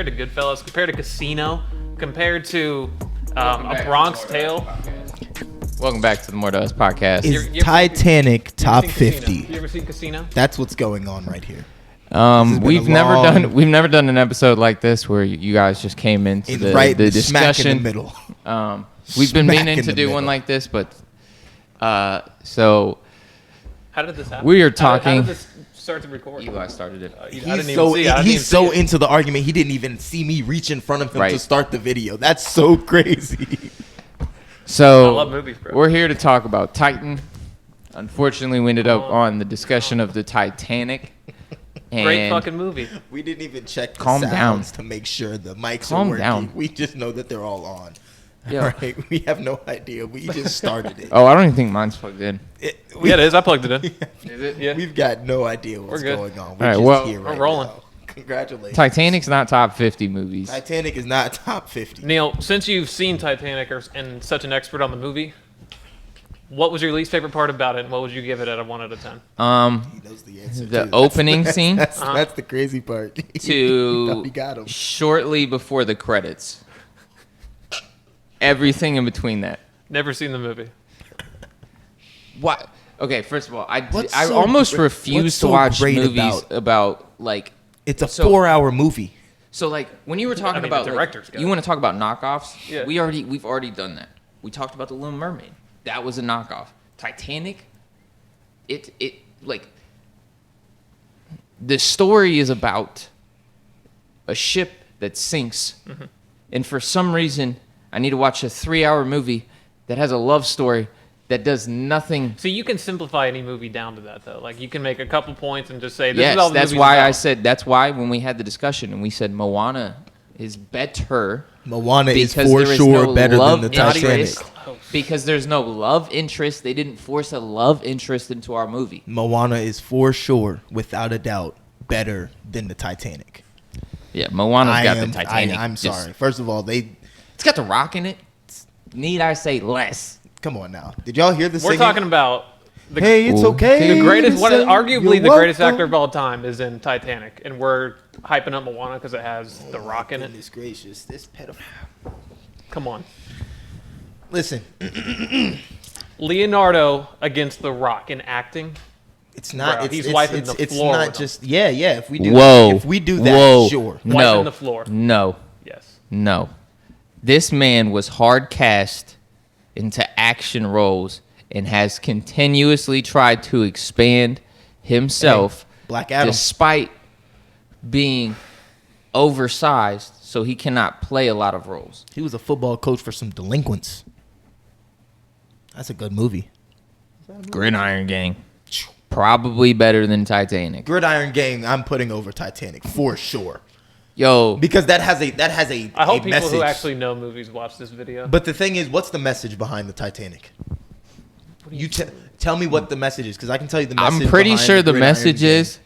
compared to Goodfellas, compared to Casino, compared to A Bronx Tale. Welcome back to the More to Us podcast. Is Titanic top You 50? ever seen Casino? That's what's going on right here. We've never done an episode like this where you guys just came into the discussion. Smack in the middle. We've been Smack meaning in to the do middle. one like this, but so How did this happen? We are How talking. did this start to record? Eli started it. He's so into the argument. He didn't even see me reach in front of him to start the video. That's so crazy. So I love movies, bro. We're here to talk about Titan. Unfortunately, we ended up on the discussion of the Titanic. Great fucking movie. We didn't even check the Calm sounds down. to make sure the mics Calm are working. down. We just know that they're all on. Yeah. All right, we have no idea. We just started it. Oh, I don't even think mine's plugged in. Yeah, it is. I plugged it in. Is it? Yeah. We've got no idea what's We're good. going on. All right, just well, here we're right rolling. now. Congratulations. Titanic's not top 50 movies. Titanic is not top 50. Neil, since you've seen Titanic and such an expert on the movie, what was your least favorite part about it, and what would you give it out of 1 out of 10? He knows the answer. The too. opening scene That's the crazy part. to He got him. shortly before the credits. Everything in between that. Never seen the movie. What? Okay, first of all, I so almost great- refuse what's to so watch great movies about like. It's a So- 4-hour movie. So like when you were talking the about director's cut. you want to talk about knockoffs? Yeah. We've already done that. We talked about the Little Mermaid. That was a knockoff. Titanic. It like. The story is about a ship that sinks, and for some reason, I need to watch a 3-hour movie that has a love story that does nothing. See, you can simplify any movie down to that, though. Like, you can make a couple points and just say, this is all Yes, the that's movie's why about. I said. That's why when we had the discussion and we said Moana is better. Moana is Because for there is sure no better love than the interest. Titanic. Because there's no love interest. They didn't force a love interest into our movie. Moana is for sure, without a doubt, better than the Titanic. Yeah, Moana's got the Titanic. I'm sorry. First of all, It's got the Rock in it. Need I say less? come on now. Did y'all hear the We're singing? talking about the, Hey, it's Ooh. okay. the greatest, to say arguably you're the greatest welcome. actor of all time is in Titanic, and we're hyping up Moana because it has The Rock in it. Goodness gracious, this pedophile. Come on. Listen, Leonardo against The Rock in acting. it's not. Bro, it's he's it's, wiping it's, the it's floor not with just. Yeah. If we do. Whoa. If we do that, Whoa. sure. No. Wiping the floor. No. Yes. No. This man was hard cast into action roles and has continuously tried to expand himself Black Adam. despite being oversized, so he cannot play a lot of roles. He was a football coach for some delinquents. That's a good movie. Gridiron Gang. Probably better than Titanic. Gridiron Gang, I'm putting over Titanic for sure Yo, because that has a I hope a people message. who actually know movies watch this video. But the thing is, what's the message behind the Titanic? You tell me what the message is, because I can tell you the message. I'm pretty behind sure the Gridiron message Gang. is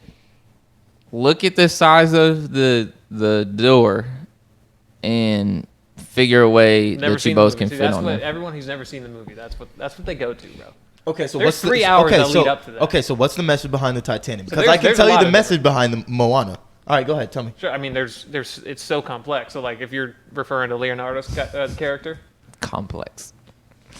look at the size of the door and figure a way Never that you seen both the can movie. See, fit that's on what there. everyone who's never seen the movie. That's what they go to, bro. Okay, so There's what's 3 the, hours okay, that so, lead up to that. Okay, so what's the message behind the Titanic? So Because I can there's tell a you lot the of message behind the Moana. All right, go ahead, tell me. Sure. I mean, it's so complex. So like, if you're referring to Leonardo's character, Complex.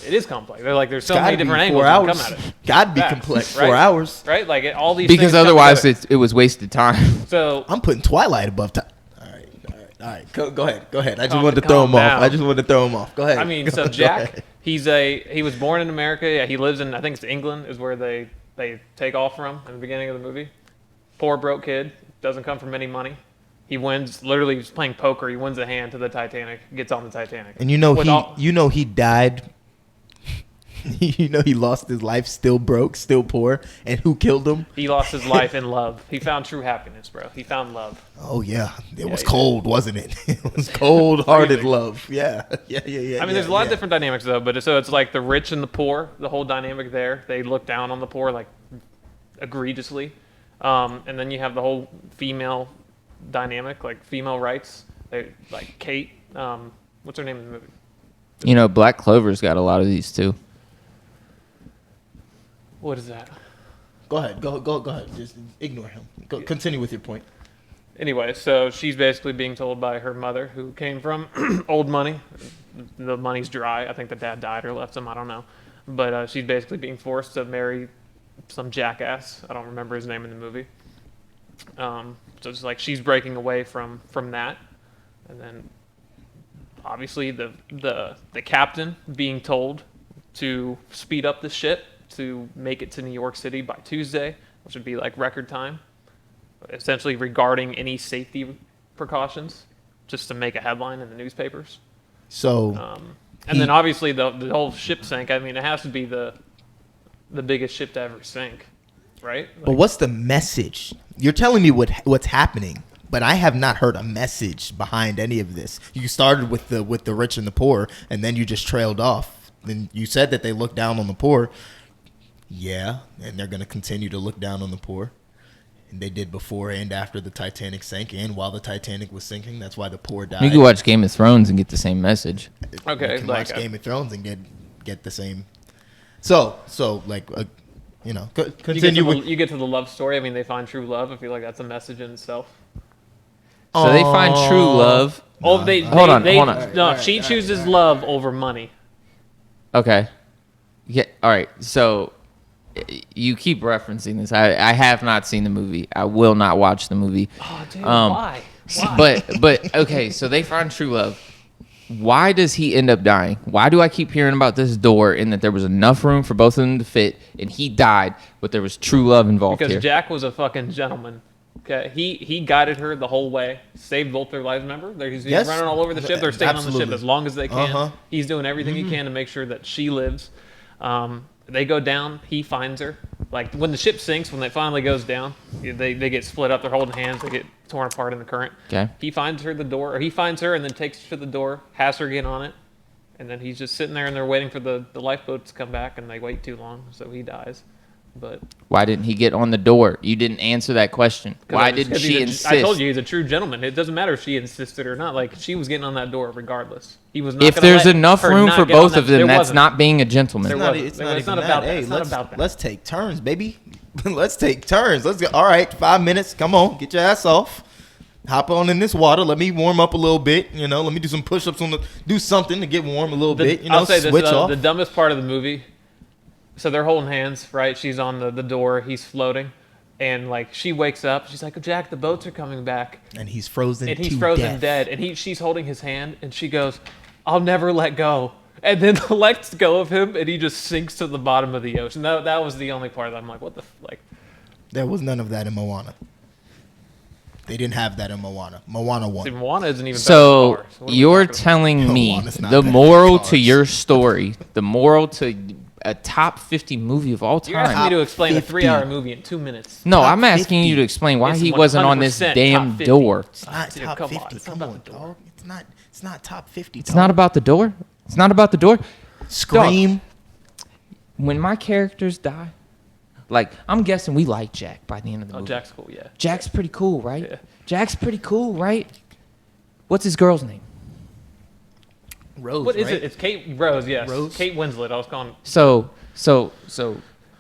it is complex. They're like, there's so Gotta many be different 4 angles that hours. come at it. Gotta be Facts, complex. right? 4 hours. Right? Like all these Because things come otherwise together. it was wasted time. So I'm putting Twilight above time. All right. Go ahead. I just Calm- wanted to throw him calm off. down. I just wanted to throw him off. Go ahead. I mean, Go so ahead. Jack, he was born in America. Yeah, he lives in, I think it's England is where they take off from in the beginning of the movie. Poor broke kid, doesn't come from any money. He wins, literally he's playing poker. He wins a hand to the Titanic, gets on the Titanic. And you know With he died. You know he lost his life still broke, still poor, and who killed him? He lost his life in love. He found true happiness, bro. He found love. Oh yeah, it was he cold, wasn't it? It was cold-hearted Freezing. love. Yeah. I mean, there's a lot of different dynamics though, but so it's like the rich and the poor, the whole dynamic there. They look down on the poor like egregiously, and then you have the whole female dynamic, like female rights. They like Kate. What's her name in the movie? You know, Black Clover's got a lot of these too. What is that? Go ahead. Go ahead. Just ignore him. Continue with your point. Anyway, so she's basically being told by her mother, who came from old money. The money's dry. I think the dad died or left him. I don't know. But she's basically being forced to marry some jackass. I don't remember his name in the movie. So it's like she's breaking away from that. And then obviously the captain being told to speed up the ship to make it to New York City by Tuesday, which would be like record time, essentially regarding any safety precautions, just to make a headline in the newspapers. So, and then obviously the whole ship sank. I mean, it has to be the biggest ship to ever sink, right? Like, but what's the message? You're telling me what's happening, but I have not heard a message behind any of this. You started with the rich and the poor, and then you just trailed off. Then you said that they look down on the poor. Yeah, and they're going to continue to look down on the poor. And they did before and after the Titanic sank, and while the Titanic was sinking. That's why the poor died. You can watch Game of Thrones and get the same message. Okay, you can like watch Game of Thrones and get the same. So like continue. You get to the love story. I mean, they find true love. I feel like that's a message in itself. So they find true love. Hold on. No, Right, she right, chooses love over money. Okay. Yeah. All right. So you keep referencing this. I have not seen the movie. I will not watch the movie. Oh, dude, why? But okay. So they find true love. Why does he end up dying? Why do I keep hearing about this door and that there was enough room for both of them to fit and he died, but there was true love involved Because here? Jack was a fucking gentleman. Okay, he guided her the whole way, saved both their lives. Remember, he's Yes. running all over the ship. They're staying on the Absolutely. ship as long as they can. Uh-huh. He's doing everything he can to make sure that she lives. They go down. He finds her. Like when the ship sinks, when it finally goes down, they get split up. They're holding hands. They get torn apart in the current. Okay. He finds her he finds her and then takes her to the door, has her get on it, and then he's just sitting there and they're waiting for the lifeboat to come back, and they wait too long, so he dies. But Why didn't he get on the door? You didn't answer that question. Why didn't she insist? I told you he's a true gentleman. It doesn't matter if she insisted or not. Like she was getting on that door regardless. He was not. If gonna there's let enough her room not for get on both that- of them, there that's wasn't. not being a gentleman. There Not, wasn't. it's It's not even not that. about that. Hey, It's not let's, about that. let's take turns, baby. Let's take turns. Let's go. All right, 5 minutes. Come on, get your ass off. Hop on in this water. Let me warm up a little bit. Let me do some push-ups do something to get warm a little bit. I'll say switch this: off. the dumbest part of the movie. So they're holding hands, right? She's on the door. He's floating, and like she wakes up. She's like, "Oh, Jack, the boats are coming back." And he's frozen. And he's to frozen death. dead. And she's holding his hand, and she goes, "I'll never let go." And then lets go of him, and he just sinks to the bottom of the ocean. That was the only part that I'm like, what the like. There was none of that in Moana. They didn't have that in Moana. Moana won. See, Moana isn't even. So better than Cars. What are we you're talking about? telling me Moana's not the better than moral to Cars. your story, the moral to a top 50 movie of all You're asking me time. to explain a 50. 3-hour movie in 2 minutes. No, Top I'm asking 50. you to explain why It's he wasn't on this 100% damn top 50. door. It's not Dude, top come on. 50. It's Come not on, about the door. dog. It's not top 50. It's not about the door. It's not about the door. Scream. When my characters die, like I'm guessing we like Jack by the end of the Oh, movie. Jack's cool, yeah. Jack's pretty cool, right? Yeah. Jack's pretty cool, right? What's his girl's name? Rose, What is right? it? It's Kate Rose, yes. Rose? Kate Winslet. I was calling. So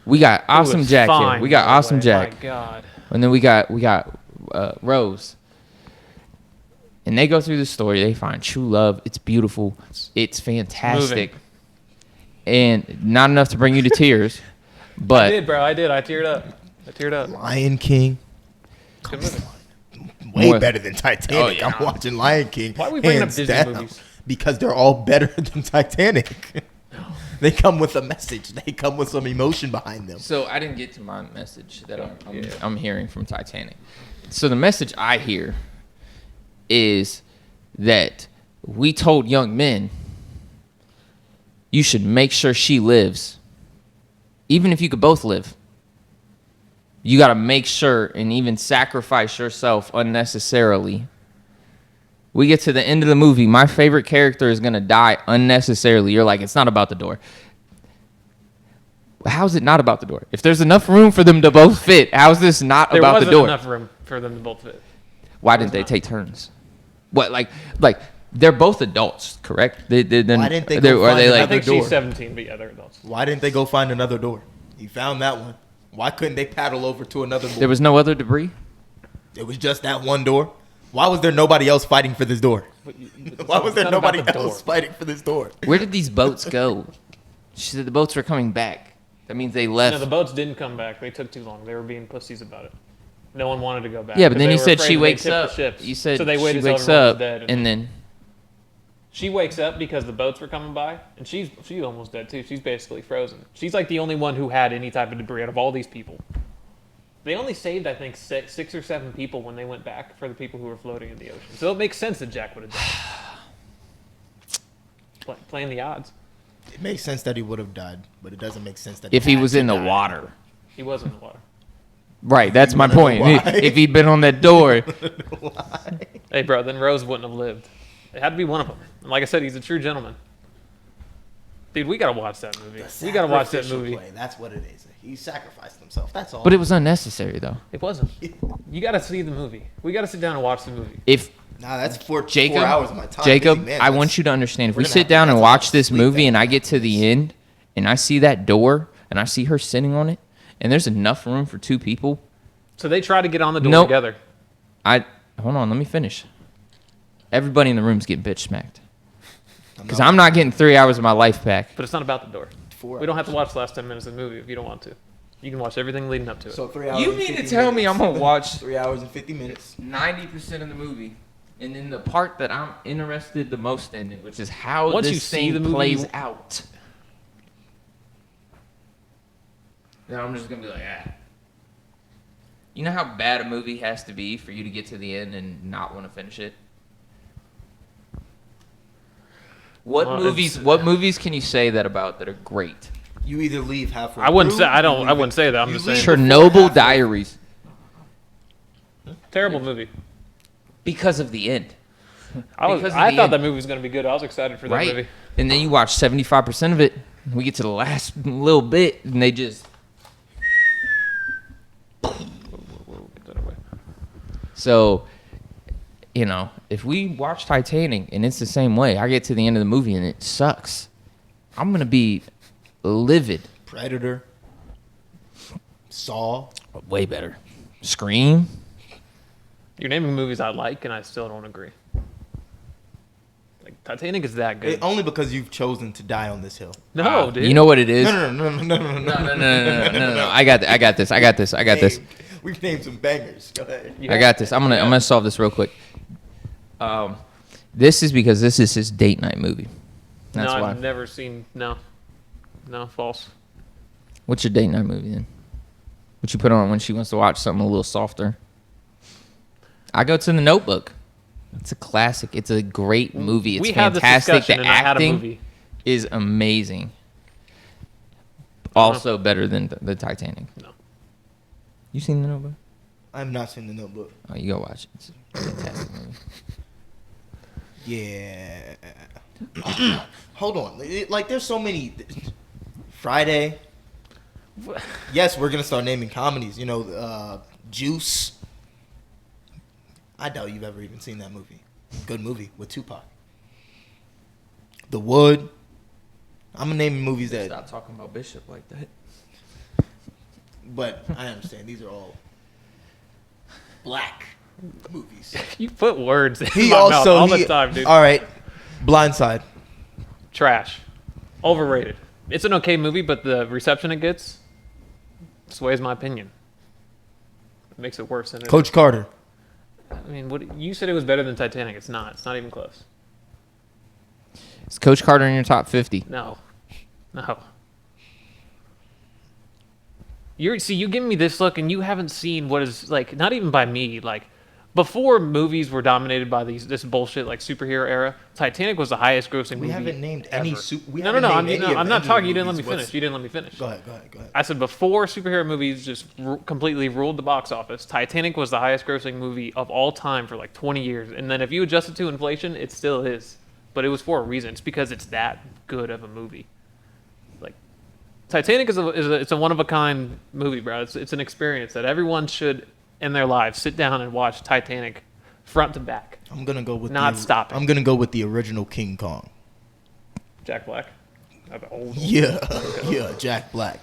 we got awesome Who is Jack fine, here. We got by the awesome way. Jack. My God. And then we got Rose. And they go through the story. They find true love. It's beautiful. It's fantastic. Moving. And not enough to bring you to tears. I But did, bro. I did. I teared up. Lion King. Good movie. Way More- better than Titanic. Oh, yeah. I'm watching Lion King. Why are we bringing up hands Disney down, movies? Because they're all better than Titanic. They come with a message. They come with some emotion behind them. so I didn't get to my message that Yeah. I'm hearing from Titanic. So the message I hear is that we told young men you should make sure she lives. Even if you could both live. You got to make sure and even sacrifice yourself unnecessarily. We get to the end of the movie. My favorite character is going to die unnecessarily. You're like, it's not about the door. How's it not about the door? If there's enough room for them to both fit, how's this not There about wasn't the door? enough room for them to both fit. Why didn't they take turns? What, like they're both adults, correct? Why didn't they go they're- are find they another I like think door. she's 17, but yeah, they're adults. Why didn't they go find another door? He found that one. Why couldn't they paddle over to another door? there was no other debris? It was just that one door. Why was there nobody else fighting for this door? Why was there It's not about nobody the door. else fighting for this door? Where did these boats go? She said the boats were coming back. That means they left. No, the boats didn't come back. They took too long. They were being pussies about it. No one wanted to go back. Yeah, but 'cause then they you were said afraid she that they'd wakes tip the up. ships. You said so they she waited till wakes everyone was up, dead, and then she wakes up because the boats were coming by, and she's almost dead too. She's basically frozen. She's like the only one who had any type of debris out of all these people. They only saved, I think, six or seven people when they went back for the people who were floating in the ocean. So it makes sense that Jack would have died. Playing the odds. It makes sense that he would have died, but it doesn't make sense that if he had was to in the die. water. He was in the water. Right, that's my wanna know point. why? If he'd been on that door, Why? Hey, bro, then Rose wouldn't have lived. It had to be one of them. And like I said, he's a true gentleman. Dude, we gotta watch that movie. We gotta watch that Sacrificial movie. play, that's what it is. He sacrificed himself. That's all. but it was unnecessary though. It wasn't. You gotta see the movie. We gotta sit down and watch the movie. If Nah, that's 4 Jacob, hours of my time. Jacob, Busy man, I that's- want you to understand. If we're we gonna sit have to down and cancel watch out this sleep movie, then. and I get to the end, and I see that door, and I see her sitting on it, and there's enough room for two people, So they try to get on the door Nope. together. hold on, let me finish. Everybody in the room's getting bitch smacked. Because I'm not getting 3 hours of my life back. But it's not about the door. 4 We don't have to watch the last 10 minutes of the movie if you don't want to. You can watch everything leading up to it. So 3 hours. You and need to 50 tell me minutes. I'm gonna watch 3 hours and 50 minutes. 90% of the movie, and then the part that I'm interested the most in, which is how Once this you see thing the movie, plays you- out. Then I'm just gonna be like, ah. You know how bad a movie has to be for you to get to the end and not want to finish it? What Well, movies can you say that about that are great? You either leave halfway. I wouldn't through, say I don't. you I leave wouldn't it- say that. I'm you just leave saying. before Chernobyl halfway. Diaries Terrible movie. because of the end. I Because of thought the end. that movie was gonna be good. I was excited for that Right? movie. And then you watch 75% of it. We get to the last little bit, and they just. Whoa, get that away. So, you know, if we watch Titanic and it's the same way, I get to the end of the movie and it sucks, I'm gonna be livid. Predator. Saw. Way better. Scream. You're naming movies I like, and I still don't agree. Like Titanic is that good. Only because you've chosen to die on this hill. No, dude. You know what it is? No, no, no, no, no, no, no, No. I got this. Hey, we've named some bangers. Go ahead. Yeah. I got this. I'm gonna solve this real quick. This is because this is his date night movie. That's no, why. I've never seen. No, false. What's your date night movie then? What you put on when she wants to watch something a little softer? I go to The Notebook. It's a classic. It's a great movie. It's We had this fantastic. discussion, The and I had a acting movie. is amazing. Also better than the Titanic. No. You seen The Notebook? I've not seen The Notebook. Oh, you go watch it. It's a fantastic movie. Yeah. Hold on. Like, there's so many. Friday. Yes, we're gonna start naming comedies. You know, Juice. I doubt you've ever even seen that movie. Good movie with Tupac. The Wood. I'm gonna name movies that. Stop talking about Bishop like that. But I understand these are all black movies. You put words in He my mouth also all the time, dude. All right, Blindside. Trash. Overrated. It's an okay movie, but the reception it gets sways my opinion. It makes it worse than it Coach Carter. is. I mean, what you said it was better than Titanic. It's not. It's not even close. Is Coach Carter in your top 50? No. You give me this look, and you haven't seen what is like. Not even by me. Like before, movies were dominated by this bullshit like superhero era. Titanic was the highest grossing movie. We haven't named any. ever. We No. haven't I'm named any not Avengers talking. You didn't let me movies. finish. You didn't let me finish. Go ahead. I said before superhero movies just completely ruled the box office, Titanic was the highest grossing movie of all time for like 20 years. And then if you adjust it to inflation, it still is. But it was for a reason. It's because it's that good of a movie. Like Titanic is a one-of-a-kind movie, bro. It's an experience that everyone should, in their lives, sit down and watch Titanic front to back. I'm gonna go with Not stopping. I'm gonna go with the original King Kong. Jack Black. Old. Yeah, Jack Black.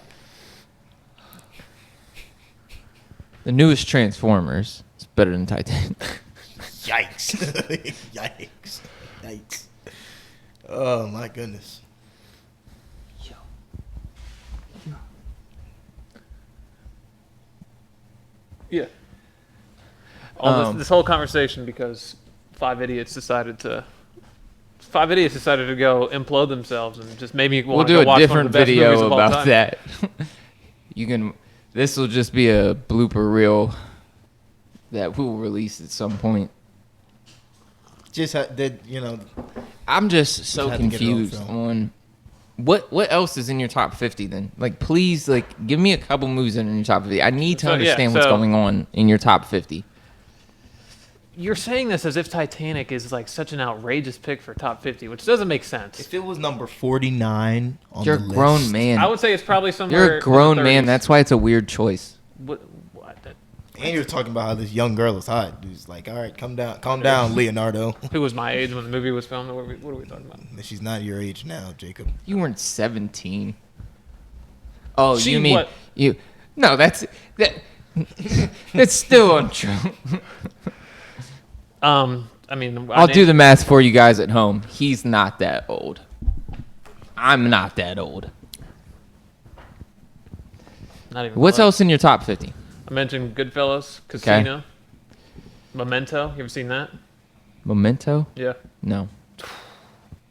The newest Transformers is better than Titanic. Yikes. Yikes. Yikes. Oh, my goodness. Yeah. All this whole conversation because five idiots decided to go implode themselves and just made me We'll want to do go a watch one of different the best movies video of all about time. that. You can. This will just be a blooper reel that we will release at some point. Just did I'm just so had to get it on confused film. on what else is in your top 50 then? Like, please, like, give me a couple movies that are in your top 50. I need to So, yeah, understand what's so- going on in your top 50. You're saying this as if Titanic is like such an outrageous pick for top 50, which doesn't make sense. If it was number 49 on You're a the list, grown man. I would say it's probably somewhere. You're a in the grown man. 30s. That's why it's a weird choice. What? and you're talking about how this young girl is hot. Dude's like, all right, calm down, Leonardo. Who was my age when the movie was filmed? What are we talking about? She's not your age now, Jacob. You weren't 17. Oh, She you mean what? you? No, that's still untrue. I mean, I'll do the math for you guys at home. He's not that old. I'm not that old. Not even. What's close. else in your top 50? I mentioned Goodfellas, Casino, Memento. You ever seen that? Memento? Yeah. No.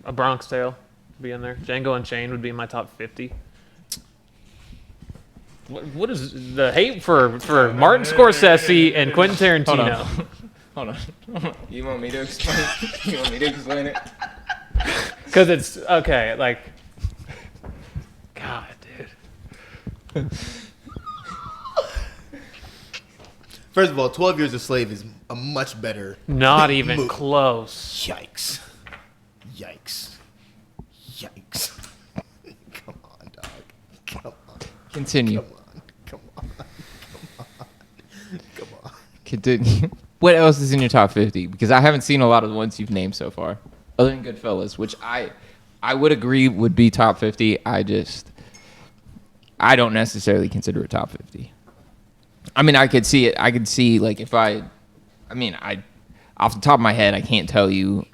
A Bronx Tale would be in there. Django Unchained would be in my top 50. What is the hate for Martin Scorsese and Quentin Tarantino? Hold on. You want me to explain? You want me to explain it? Because it's okay. Like, God, dude. First of all, 12 Years a Slave is a much better. Not even movie. close. Yikes. Yikes. Yikes. Come on, dog. Come on. Continue. Come on. Come on. Continue. What else is in your top 50? Because I haven't seen a lot of the ones you've named so far, other than Goodfellas, which I would agree would be top 50. I don't necessarily consider it top 50. I mean, I could see it. I could see, like, if I off the top of my head, I can't tell you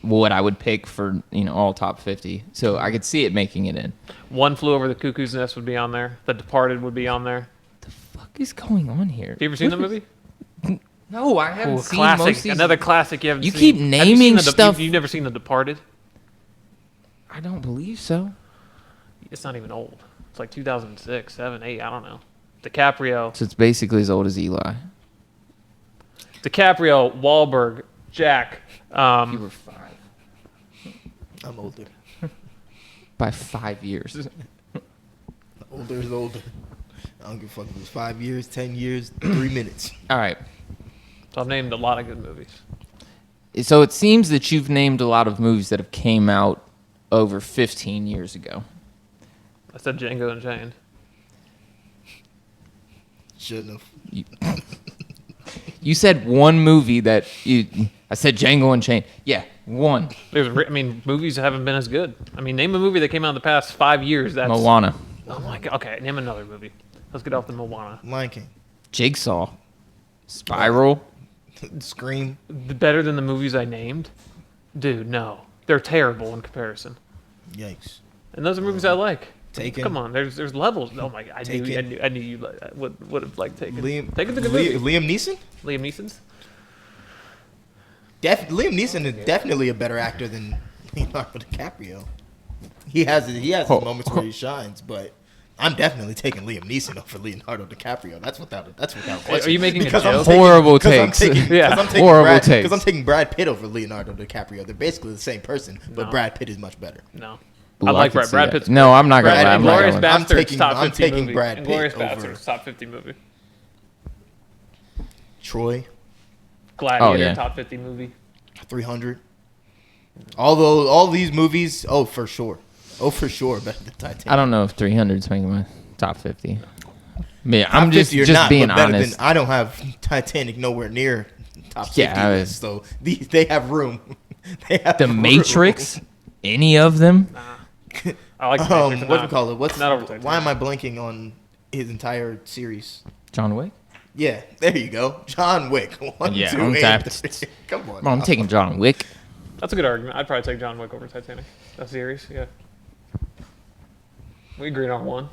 what I would pick for, all top 50. So I could see it making it in. One Flew Over the Cuckoo's Nest would be on there. The Departed would be on there. The fuck is going on here? Have you ever seen the movie? No, I haven't Ooh, seen classic. most of these. Another classic you haven't You seen. keep Have you naming seen the stuff- You've never seen The Departed? I don't believe so. It's not even old. It's like 2006, 7, 8. I don't know. DiCaprio, So it's basically as old as Eli. Wahlberg, Jack. You were 5. I'm older. By 5 years. Older is older. I don't give a fuck if it was 5 years, 10 years, 3 minutes. All right. So I've named a lot of good movies. So it seems that you've named a lot of movies that have came out over 15 years ago. I said Django Unchained. Shouldn't have. You said one movie that I said Django Unchained. Yeah, one. Movies haven't been as good. Name a movie that came out in the past 5 years. That's Moana. Oh my god. Okay, name another movie. Let's get off the Moana. Lion King. Jigsaw. Spiral. Scream. Better than the movies I named? Dude, no. They're terrible in comparison. Yikes. And those are movies I like. Taken. Come on, there's levels. Oh my god, I knew you would have liked Taken. Taken's a good movie. Liam Neeson? Liam Neeson's? Liam Neeson is definitely a better actor than Leonardo DiCaprio. He has his moments where he shines, but I'm definitely taking Liam Neeson over Leonardo DiCaprio. That's without question. Are you making a Because I'm joke? taking- Horrible because I'm takes. taking- Yeah. because I'm taking Horrible Brad- takes. Because I'm taking Brad Pitt over Leonardo DiCaprio. They're basically the same person, but No. Brad Pitt is much better. No. Ooh, I like could Brad see that. Pitt's No, I'm not gonna Brad lie. and I'm not Glorious gonna lie. I'm Bastards taking- top I'm 50 taking movie. Brad Inglourious Pitt over- Bastards top 50 movie. Troy, Gladiator Oh, yeah. top 50 movie. 300. Although all these movies, for sure, better than Titanic. I don't know if 300's making my top 50. Yeah, Top I'm just 50 or not, being but better honest. I don't have Titanic nowhere near top 50 Yeah, list, so they have room. They have The room. Matrix, any of them? I like the Matrix, but What do not- you call it? not over Titanic. Why am I blanking on his entire series? John Wick? Yeah, there you go. John Wick. One, Yeah, two, I'm and tapped. three. Come on. Bro, I'm taking John Wick. That's a good argument. I'd probably take John Wick over Titanic. That series, yeah. We agreed on one.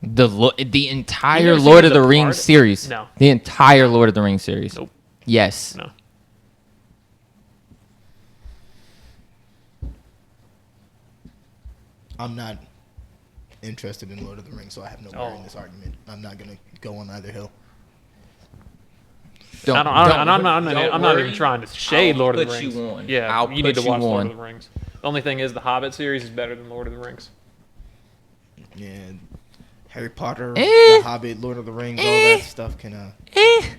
The entire You never Lord seen of the The Rings Departed? series. No. The entire Lord of the Rings series. Nope. Yes. No. I'm not interested in Lord of the Rings, so I have no bearing in this argument. I'm not gonna go on either hill. I'm not even trying to shade I'll Lord of the put Rings. you on. Yeah, I'll you need to put you watch Lord on. of the Rings. The only thing is, the Hobbit series is better than Lord of the Rings. Yeah, Harry Potter, Eh. The Hobbit, Lord of the Rings, all that stuff can,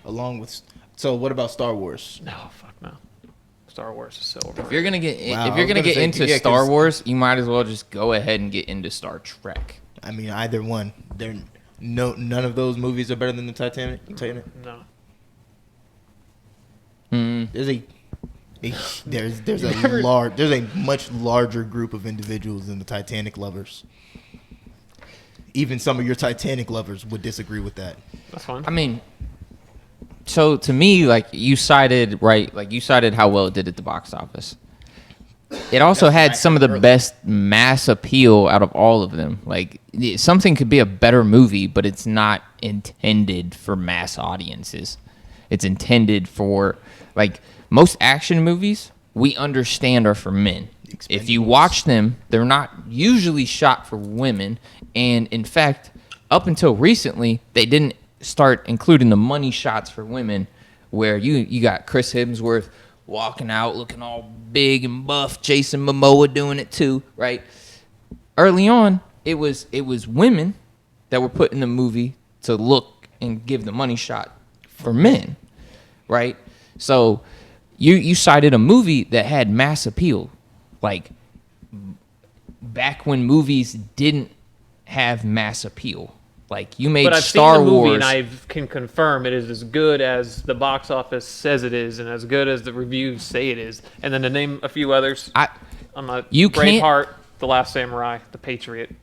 along with. So what about Star Wars? No, fuck no. Star Wars is so overrated. If you're gonna get Wow, if I you're was gonna gonna get say, into yeah, Star 'cause- Wars, you might as well just go ahead and get into Star Trek. I mean, either one. None of those movies are better than the Titanic. No. There's a much larger group of individuals than the Titanic lovers. Even some of your Titanic lovers would disagree with that. That's fine. I mean, so to me, like you cited how well it did at the box office. It also That's what had I some of heard the earlier. best mass appeal out of all of them. Like something could be a better movie, but it's not intended for mass audiences. It's intended for like most action movies we understand are for men. If you Expendables. watch them, they're not usually shot for women. And in fact, up until recently, they didn't start including the money shots for women where you got Chris Hemsworth walking out looking all big and buff, Jason Momoa doing it too, right? Early on, it was women that were put in the movie to look and give the money shot for men, right? So you cited a movie that had mass appeal, like back when movies didn't have mass appeal. Like you made But I've Star seen the movie Wars, and I can confirm it is as good as the box office says it is, and as good as the reviews say it is. And then to name a few others, I'm a You can't- Braveheart, The Last Samurai, The Patriot.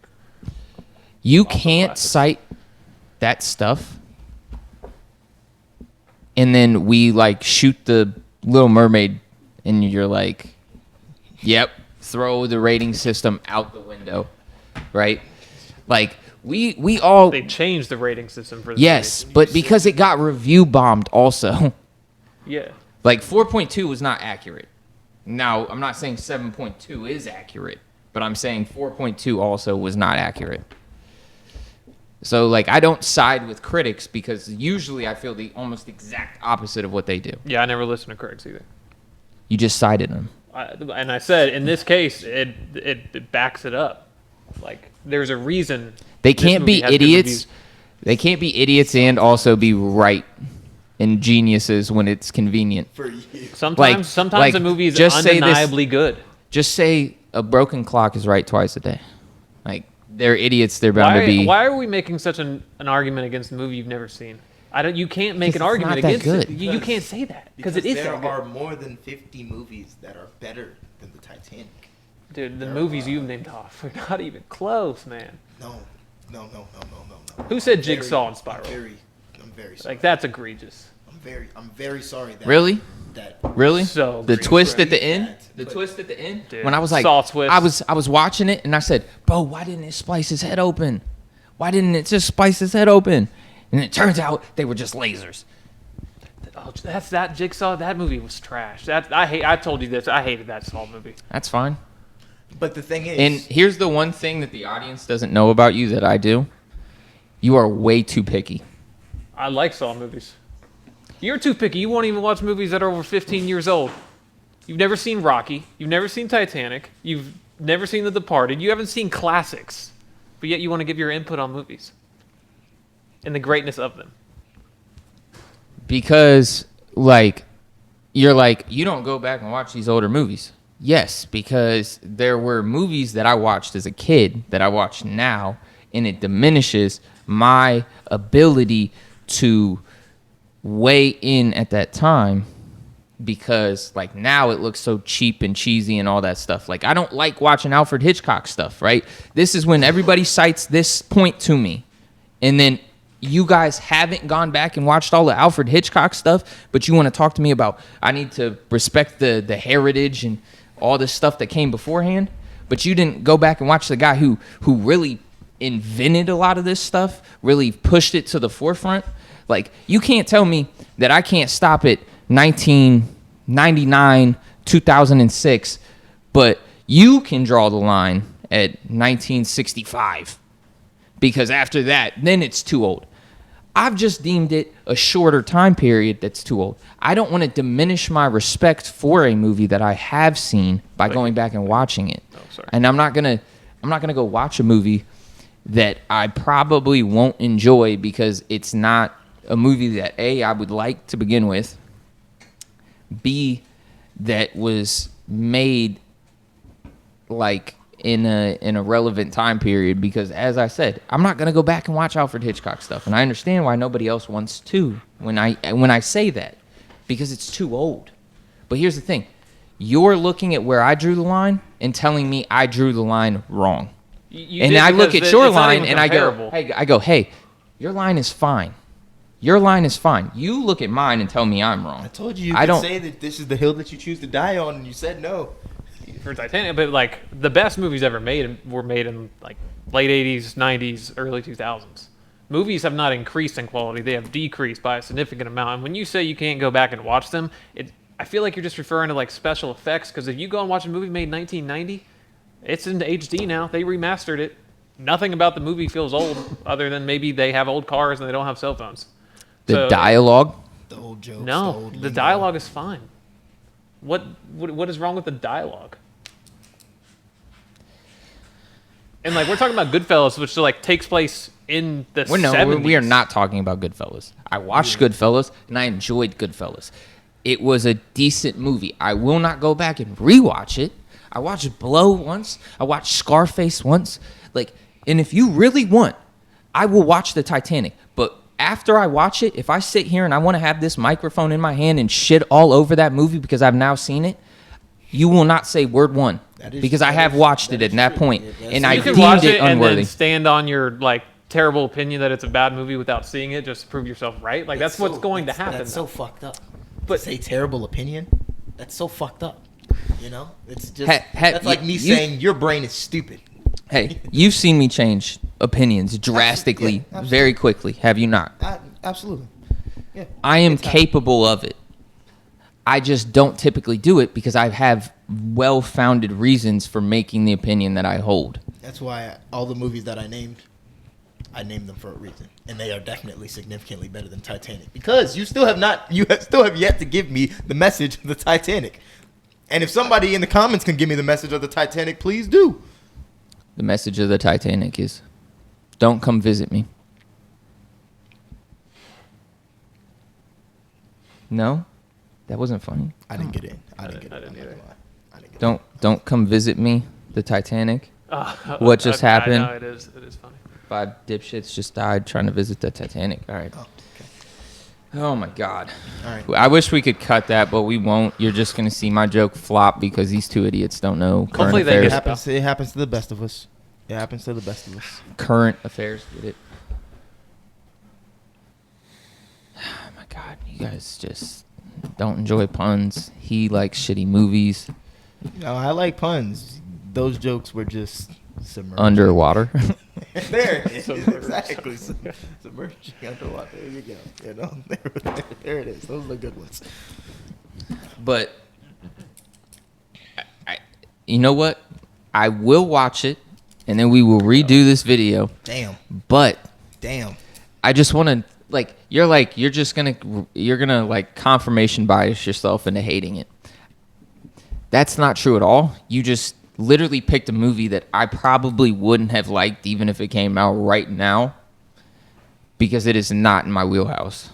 you Also can't classics. cite that stuff, and then we like shoot the Little Mermaid, and you're like, "Yep, throw the rating system out the window," right? Like we all They changed the rating system for the yes, movie. but because it got review bombed also. Yeah. Like 4.2 was not accurate. Now, I'm not saying 7.2 is accurate, but I'm saying 4.2 also was not accurate. So, like, I don't side with critics because usually I feel the almost exact opposite of what they do. Yeah, I never listen to critics either. You just sided them. And I said, in this case, it backs it up. Like, there's a reason. They this can't movie be has good idiots. reviews. They can't be idiots and also be right and geniuses when it's convenient. For you. Sometimes like, a movie is just say this- undeniably good. Just say a broken clock is right twice a day. Like, they're idiots. They're bound to be. Why are we making such an argument against a movie you've never seen? You can't make an Because it's argument not that against it. good. You can't say that because it is there that good. are more than 50 movies that are better than the Titanic. Dude, the movies you've named off are not even close, man. No. Who said Jigsaw and Spiral? I'm very sorry. Like, that's egregious. I'm very sorry that Really? that Really? So the egregious. twist at the end? That, The but- twist at the end? Dude, When I was like, Saw twist. I was watching it and I said, bro, why didn't it splice his head open? Why didn't it just splice his head open? And it turns out they were just lasers. Oh, that's that Jigsaw. That movie was trash. I told you this. I hated that Saw movie. That's fine. But the thing is, And here's the one thing that the audience doesn't know about you that I do. You are way too picky. I like Saw movies. You're too picky. You won't even watch movies that are over 15 years old. You've never seen Rocky. You've never seen Titanic. You've never seen The Departed. You haven't seen classics. But yet you want to give your input on movies and the greatness of them. Because, like, you're like, you don't go back and watch these older movies. Yes, because there were movies that I watched as a kid that I watch now, and it diminishes my ability to weigh in at that time because, like, now it looks so cheap and cheesy and all that stuff. Like, I don't like watching Alfred Hitchcock stuff, right? This is when everybody cites this point to me, and then you guys haven't gone back and watched all the Alfred Hitchcock stuff, but you want to talk to me about I need to respect the heritage and all this stuff that came beforehand, but you didn't go back and watch the guy who really invented a lot of this stuff, really pushed it to the forefront. Like, you can't tell me that I can't stop at 1999, 2006, but you can draw the line at 1965, because after that, then it's too old. I've just deemed it a shorter time period that's too old. I don't want to diminish my respect for a movie that I have seen by going back and watching it. Oh, sorry. And I'm not gonna go watch a movie that I probably won't enjoy because it's not a movie that A, I would like to begin with, B, that was made like in a relevant time period, because as I said, I'm not gonna go back and watch Alfred Hitchcock stuff, and I understand why nobody else wants to when I say that, because it's too old. But here's the thing, you're looking at where I drew the line and telling me I drew the line wrong. And I look at your line and I go, hey, your line is fine. Your line is fine. You look at mine and tell me I'm wrong. I told you could say that this is the hill that you choose to die on, and you said no. For Titanic, but like the best movies ever made were made in like late 80s, 90s, early 2000s. Movies have not increased in quality; they have decreased by a significant amount. And when you say you can't go back and watch them, I feel like you're just referring to like special effects. Because if you go and watch a movie made in 1990, it's in HD now. They remastered it. Nothing about the movie feels old, other than maybe they have old cars and they don't have cell phones. The dialogue? The old jokes. No, the dialogue is fine. What is wrong with the dialogue? And like we're talking about Goodfellas, which like takes place in the 70s. We are not talking about Goodfellas. I watched Goodfellas and I enjoyed Goodfellas. It was a decent movie. I will not go back and rewatch it. I watched Blow once. I watched Scarface once. Like, and if you really want, I will watch the Titanic. But after I watch it, if I sit here and I want to have this microphone in my hand and shit all over that movie because I've now seen it, you will not say word one, because I have watched it at that point, and I deemed it unworthy. And then stand on your like terrible opinion that it's a bad movie without seeing it, just to prove yourself right. Like that's what's going to happen. That's so fucked up. But say terrible opinion. That's so fucked up. You know, it's just that's like me saying your brain is stupid. Hey, you've seen me change opinions drastically, very quickly, have you not? Absolutely. Yeah. I am capable of it. I just don't typically do it because I have well-founded reasons for making the opinion that I hold. That's why all the movies that I named them for a reason, and they are definitely significantly better than Titanic. Because you still have yet to give me the message of the Titanic. And if somebody in the comments can give me the message of the Titanic, please do. The message of the Titanic is, don't come visit me. No? That wasn't funny. I didn't get it. I didn't either. Don't come visit me, the Titanic. What just happened? I know, it is funny. 5 dipshits just died trying to visit the Titanic. All right. Oh, okay. Oh my God. All right. I wish we could cut that, but we won't. You're just gonna see my joke flop because these two idiots don't know current Hopefully they affairs. get It happens to the best of us. It happens to the best of us. Current affairs, get it? Oh my God, you guys just don't enjoy puns. He likes shitty movies. No, I like puns. Those jokes were just submerged. Underwater. There it is. Exactly. Submerging underwater. There you go. You know, there it is. Those are the good ones. But you know what? I will watch it, and then we will redo this video. Damn. But I just want to you're gonna like confirmation bias yourself into hating it. That's not true at all. You just literally picked a movie that I probably wouldn't have liked even if it came out right now, because it is not in my wheelhouse.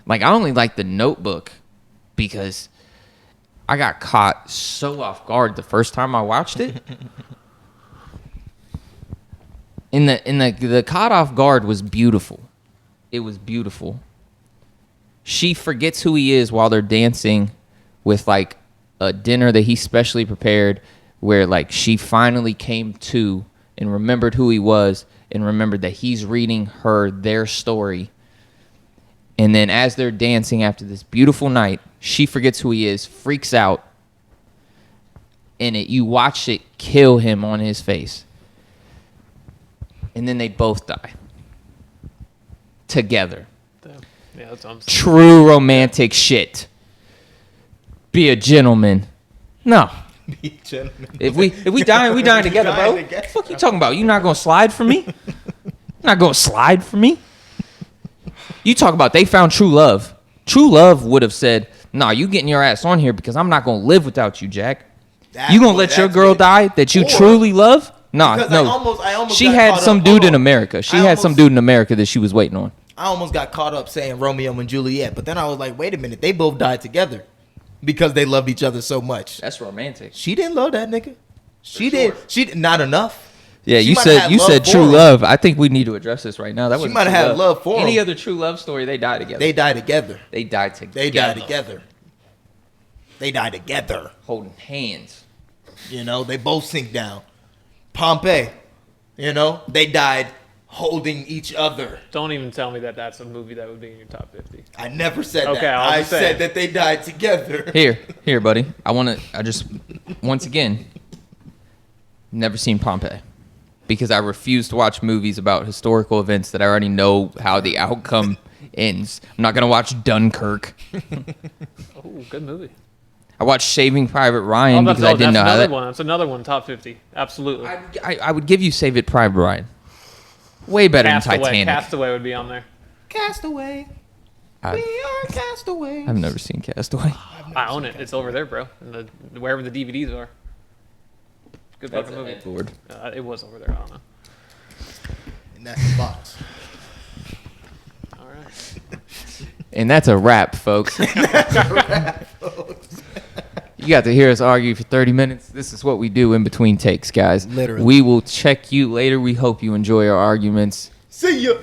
Like, I only like The Notebook because I got caught so off guard the first time I watched it. The caught off guard was beautiful. It was beautiful. She forgets who he is while they're dancing with like a dinner that he specially prepared, where like she finally came to and remembered who he was, and remembered that he's reading her their story. And then as they're dancing after this beautiful night, she forgets who he is, freaks out, and you watch it kill him on his face. And then they both die. Together. Yeah, that's what I'm saying. True romantic shit. Be a gentleman. No. Be a gentleman. If we dying, we dying together, bro. What the fuck you talking about? You not gonna slide for me? Not gonna slide for me? You talk about they found true love. True love would have said, nah, you getting your ass on here because I'm not gonna live without you, Jack. You gonna let your girl die that you truly love? Nah, no. I almost she got had caught some up. dude Hold in on. America. She had some dude in America that she was waiting on. I almost got caught up saying Romeo and Juliet, but then I was like, wait a minute, they both died together because they loved each other so much. That's romantic. She didn't love that nigga. She did. She did not enough. Yeah, She you might have had said love true for him. love. I think we need to address this right now. That She was might have had love for him. Any other true love story, they die together. They died together. They died together. They died together. They died together. Holding hands. You know, they both sink down. Pompeii, you know, they died holding each other. Don't even tell me that that's a movie that would be in your top 50. I never said Okay, that. I I was saying. said that they died together. Here, buddy. I just, once again, never seen Pompeii. Because I refuse to watch movies about historical events that I already know how the outcome ends. I'm not going to watch Dunkirk. Oh, good movie. I watched Saving Private Ryan because I didn't know how that... That's another one, top 50. Absolutely. I would give you Save It Private Ryan. Way better Castaway. than Titanic. Castaway would be on there. Castaway. I- We are castaways. I've never seen Castaway. I own it. It's over there, bro. Wherever the DVDs are. Good fucking movie. Lord. It was over there. I don't know. And that's the box. All right. And that's a wrap, folks. You got to hear us argue for 30 minutes. This is what we do in between takes, guys. Literally. We will check you later. We hope you enjoy our arguments. See ya.